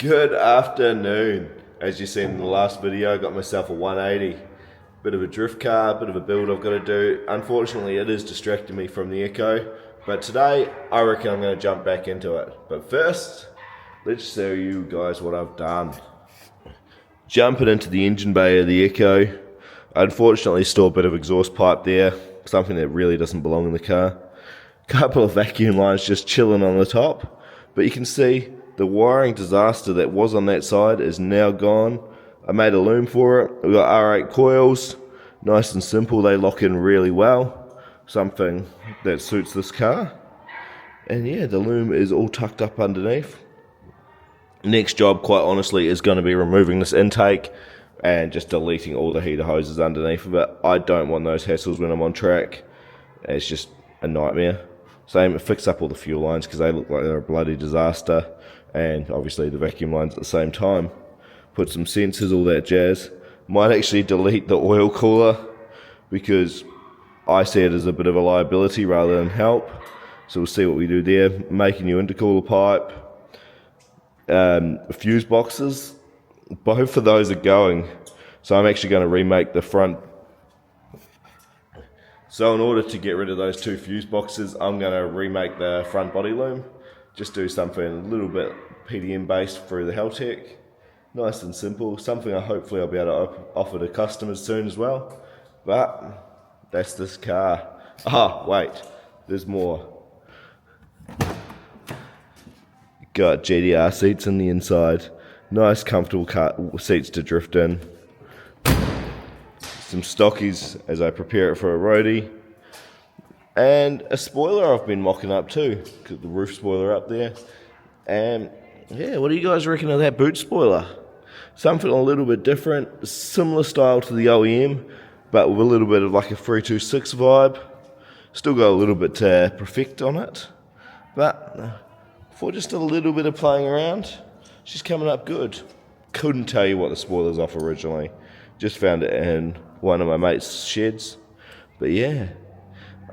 Good afternoon. As you seen in the last video, I got myself a 180. Bit of a drift car, bit of a build I've got to do. Unfortunately, it is distracting me from the Echo, but today I reckon I'm going to jump back into it. But first, let's show you guys what I've done. Jumping into the engine bay of the Echo. I unfortunately saw a bit of exhaust pipe there, something that really doesn't belong in the car. Couple of vacuum lines just chilling on the top, but you can see the wiring disaster that was on that side is now gone. I made a loom for it. We've got R8 coils, nice and simple. They lock in really well, something that suits this car. And yeah, the loom is all tucked up underneath. Next job, quite honestly, is going to be removing this intake and just deleting all the heater hoses underneath of it. I don't want those hassles when I'm on track. It's just a nightmare. Same, fix up all the fuel lines because they look like they're a bloody disaster, and obviously the vacuum lines at the same time. Put some sensors, all that jazz. Might actually delete the oil cooler because I see it as a bit of a liability rather than help. So we'll see what we do there. Make a new intercooler pipe. Fuse boxes, both of those are going. So I'm actually going to remake the front. So in order to get rid of those two fuse boxes, I'm going to remake the front body loom. Just do something a little bit PDM based through the Haltech. Nice and simple. Something hopefully I'll be able to offer to customers soon as well. But that's this car. Ah, wait, there's more. Got GDR seats on the inside. Nice comfortable car seats to drift in. Some stockies as I prepare it for a roadie, and a spoiler I've been mocking up too, got the roof spoiler up there. And yeah, what do you guys reckon of that boot spoiler? Something a little bit different, similar style to the OEM, but with a little bit of like a 326 vibe. Still got a little bit to perfect on it, but for just a little bit of playing around, she's coming up good. Couldn't tell you what the spoiler's off originally, just found it in one of my mate's sheds. But yeah,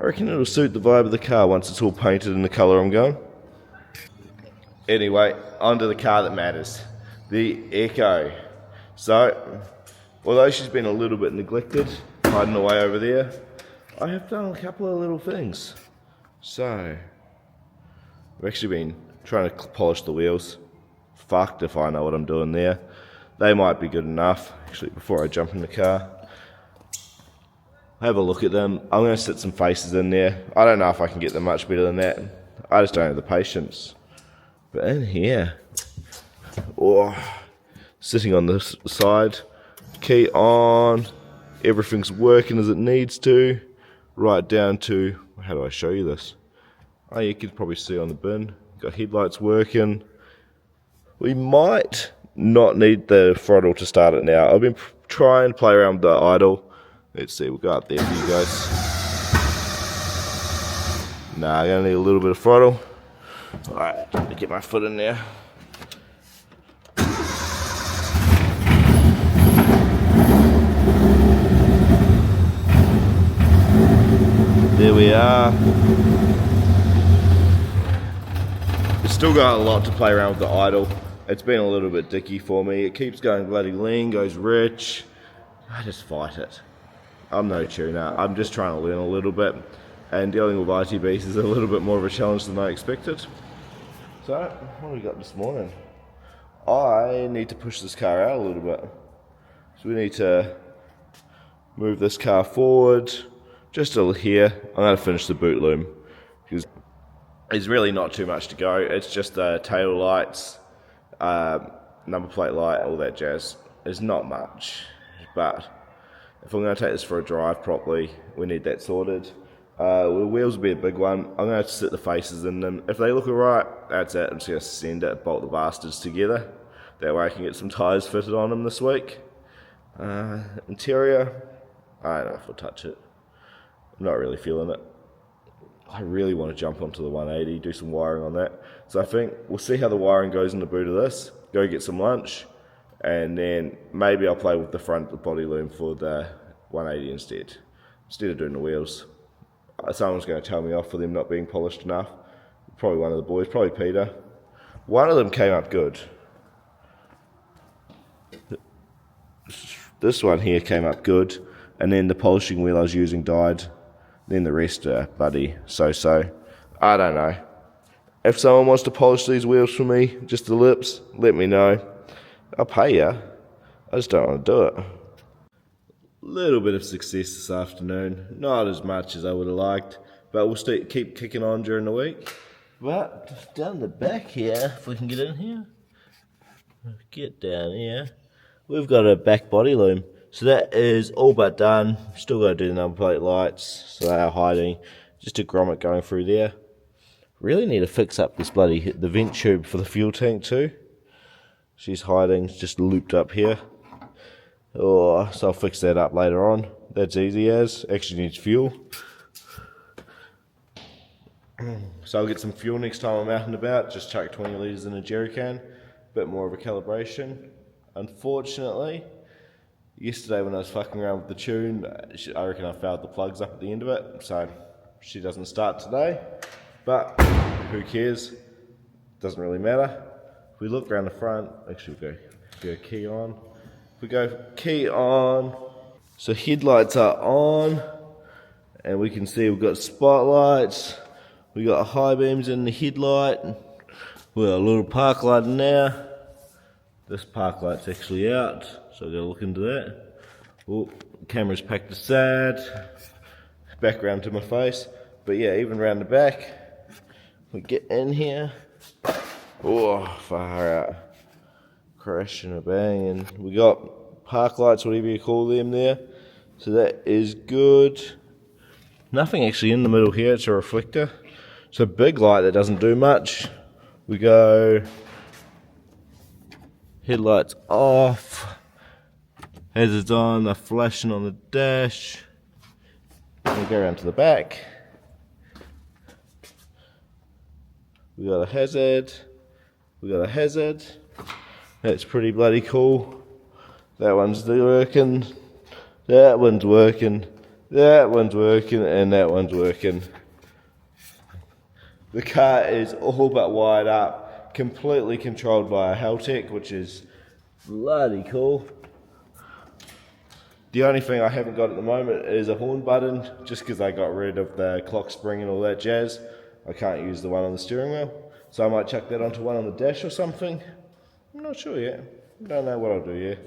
I reckon it'll suit the vibe of the car once it's all painted in the colour I'm going. Anyway, onto the car that matters, the Echo. So, although she's been a little bit neglected, hiding away over there, I have done a couple of little things. So, I've actually been trying to polish the wheels. Fucked if I know what I'm doing there. They might be good enough. Actually, before I jump in the car, have a look at them. I'm going to sit some faces in there. I don't know if I can get them much better than that. I just don't have the patience. But in here, sitting on this side, key on, everything's working as it needs to, right down to, how do I show you this? Oh, you could probably see on the bin, got headlights working. We might not need the throttle to start it now. I've been trying to play around with the idle. Let's see, we'll go up there for you guys. Nah, I'm gonna need a little bit of throttle. Alright, let me get my foot in there. There we are. We've still got a lot to play around with the idle. It's been a little bit dicky for me. It keeps going bloody lean, goes rich. I just fight it. I'm no tuner. I'm just trying to learn a little bit. And dealing with ITBs is a little bit more of a challenge than I expected. So, what have we got this morning? I need to push this car out a little bit. So we need to move this car forward just a little here. I'm going to finish the boot loom because there's really not too much to go. It's just the tail lights, number plate light, all that jazz. There's not much, but if I'm going to take this for a drive properly, we need that sorted. The wheels will be a big one. I'm going to have to sit the faces in them. If they look alright, that's it. I'm just going to send it, bolt the bastards together. That way I can get some tyres fitted on them this week. Interior, I don't know if I'll touch it. I'm not really feeling it. I really want to jump onto the 180, do some wiring on that. So I think we'll see how the wiring goes in the boot of this, go get some lunch, and then maybe I'll play with the front body loom for the 180 instead of doing the wheels. Someone's going to tell me off for them not being polished enough. Probably one of the boys, probably Peter. One of them came up good. this one here came up good, and then the polishing wheel I was using died. Then the rest are bloody so-so. I don't know. If someone wants to polish these wheels for me, just the lips, let me know. I'll pay ya. I just don't want to do it. Little bit of success this afternoon. Not as much as I would have liked, but we'll keep kicking on during the week. But down the back here, if we can get in here. Get down here. We've got a back body loom. So that is all but done. Still got to do the number plate lights, so they are hiding. Just a grommet going through there. Really need to fix up this the vent tube for the fuel tank too. She's hiding, it's just looped up here. Oh, so I'll fix that up later on. That's easy as. Actually needs fuel. So I'll get some fuel next time I'm out and about. Just chuck 20 litres in a jerry can. Bit more of a calibration. Unfortunately, yesterday when I was fucking around with the tune, I reckon I fouled the plugs up at the end of it, so she doesn't start today. But who cares? Doesn't really matter. If we look around the front, actually we go key on. If we go key on, so headlights are on, and we can see we've got spotlights. We got high beams in the headlight. We got a little park light in there. This park light's actually out, so I've got to look into that. Oh, camera's packed aside. Background to my face. But yeah, even round the back, we get in here. Oh, far out. Crash and a bang. And we got park lights, whatever you call them there. So that is good. Nothing actually in the middle here, it's a reflector. It's a big light that doesn't do much. We go headlights off, hazards on, they're flashing on the dash. We go around to the back. We got a hazard. We got a hazard. That's pretty bloody cool. That one's working. That one's working. That one's working, and that one's working. The car is all but wired up, completely controlled by a Haltech, which is bloody cool. The only thing I haven't got at the moment is a horn button, just because I got rid of the clock spring and all that jazz. I can't use the one on the steering wheel, so I might chuck that onto one on the dash or something. I'm not sure yet. Don't know what I'll do yet.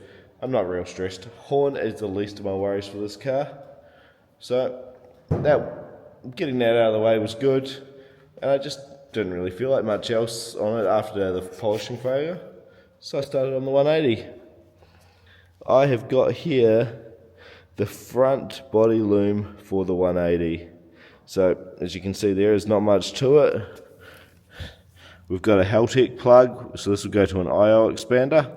I'm not real stressed. Horn is the least of my worries for this car. So getting that out of the way was good, and I just didn't really feel like much else on it after the polishing failure. So I started on the 180. I have got here the front body loom for the 180. So as you can see, there is not much to it. We've got a Haltech plug, so this will go to an IO expander.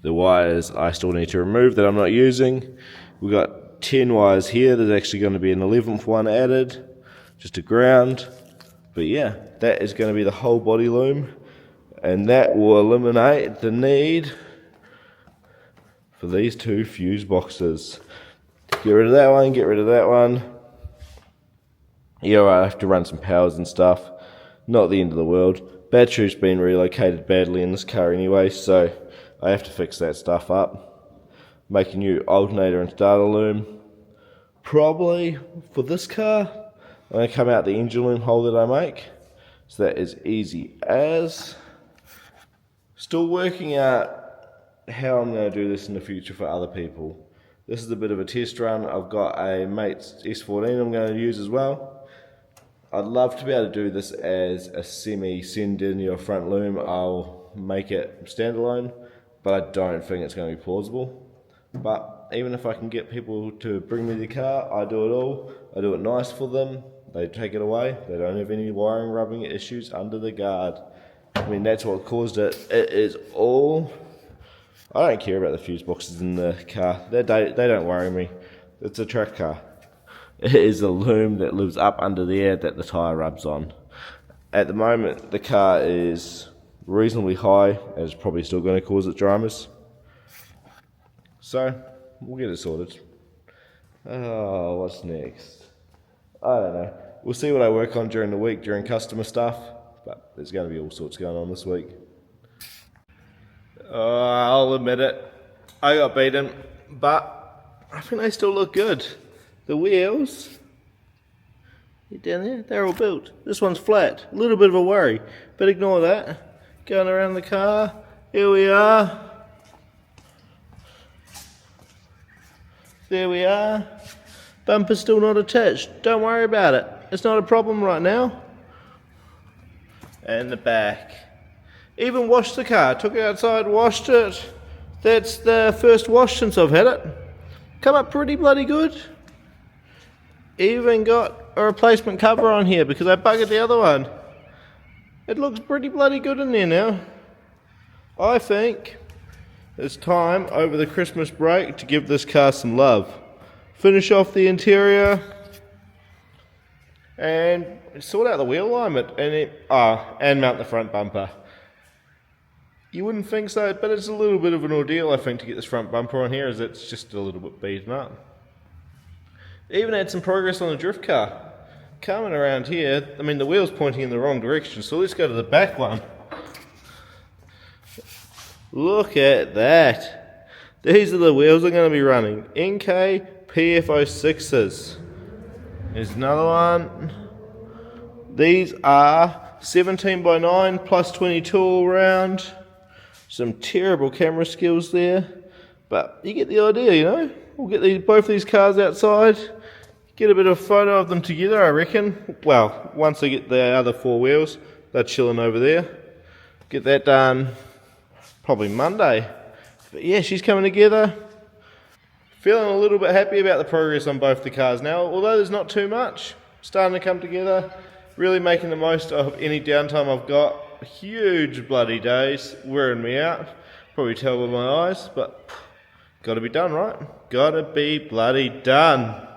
The wires I still need to remove that I'm not using. We've got 10 wires here. There's actually going to be an 11th one added, just a ground. But yeah, that is going to be the whole body loom, and that will eliminate the need for these two fuse boxes. Get rid of that one, get rid of that one. Yeah, I have to run some powers and stuff. Not the end of the world. Battery's been relocated badly in this car anyway, so I have to fix that stuff up. Make a new alternator and starter loom. Probably for this car, I'm going to come out the engine loom hole that I make. So that is easy as. Still working out how I'm going to do this in the future for other people. This is a bit of a test run. I've got a mate's S14 I'm going to use as well. I'd love to be able to do this as a send in your front loom. I'll make it standalone, but I don't think it's going to be plausible. But even if I can get people to bring me the car, I do it all. I do it nice for them. They take it away. They don't have any wiring rubbing issues under the guard. I mean, that's what caused it. It is all... I don't care about the fuse boxes in the car. They don't worry me. It's a track car. It is a loom that lives up under there that the tyre rubs on. At the moment, the car is reasonably high, and it's probably still going to cause it dramas. So, we'll get it sorted. Oh, what's next? I don't know. We'll see what I work on during the week, during customer stuff, but there's going to be all sorts going on this week. I'll admit it. I got beaten, but I think they still look good. The wheels, down there, they're all built. This one's flat, a little bit of a worry, but ignore that. Going around the car, here we are. There we are. Bumper's still not attached, don't worry about it. It's not a problem right now. And the back. Even washed the car, took it outside, washed it. That's the first wash since I've had it. Come up pretty bloody good. Even got a replacement cover on here because I buggered the other one. It looks pretty bloody good in there now. I think it's time over the Christmas break to give this car some love. Finish off the interior and sort out the wheel alignment and mount the front bumper. You wouldn't think so, but it's a little bit of an ordeal, I think, to get this front bumper on here, as it's just a little bit beaten up. Even had some progress on the drift car. Coming around here, I mean, the wheel's pointing in the wrong direction, so let's go to the back one. Look at that. These are the wheels I'm going to be running. NK PF06s. There's another one. These are 17x9 plus 22 all round. Some terrible camera skills there, but you get the idea, you know. We'll get both these cars outside, get a bit of photo of them together, I reckon. Well, once I get the other four wheels, they're chilling over there. Get that done probably Monday. But yeah, she's coming together. Feeling a little bit happy about the progress on both the cars now, although there's not too much. Starting to come together, really making the most of any downtime I've got. Huge bloody days, wearing me out. Probably tell with my eyes, but gotta be done, right? Gotta be bloody done.